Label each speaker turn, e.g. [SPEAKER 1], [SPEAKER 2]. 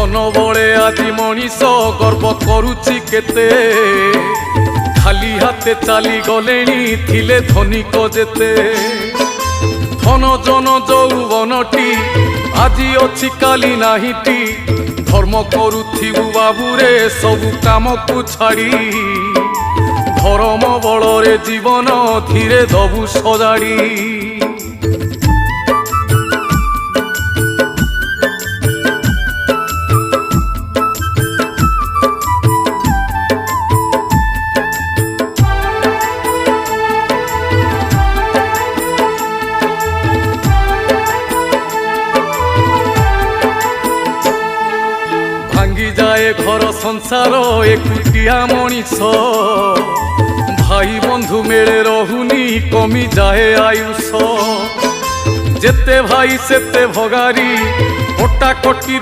[SPEAKER 1] धन बड़े आज मनीष गर्व करुची केते खाली हाथे चली गले थिले धनिक जेते धन जन जौवनटी आज अच्छी काली नाहीटी धर्म करुथिबु बाबुरे सबु काम को छाड़ी धर्म बलरे जीवन धीरे दबु सजाड़ी भांगी जाए घर संसार एकुटिया मनीष भाई बंधु मेले रहुनी कमी जाए आयुष जेते भाई सेते भगारी कटा कटी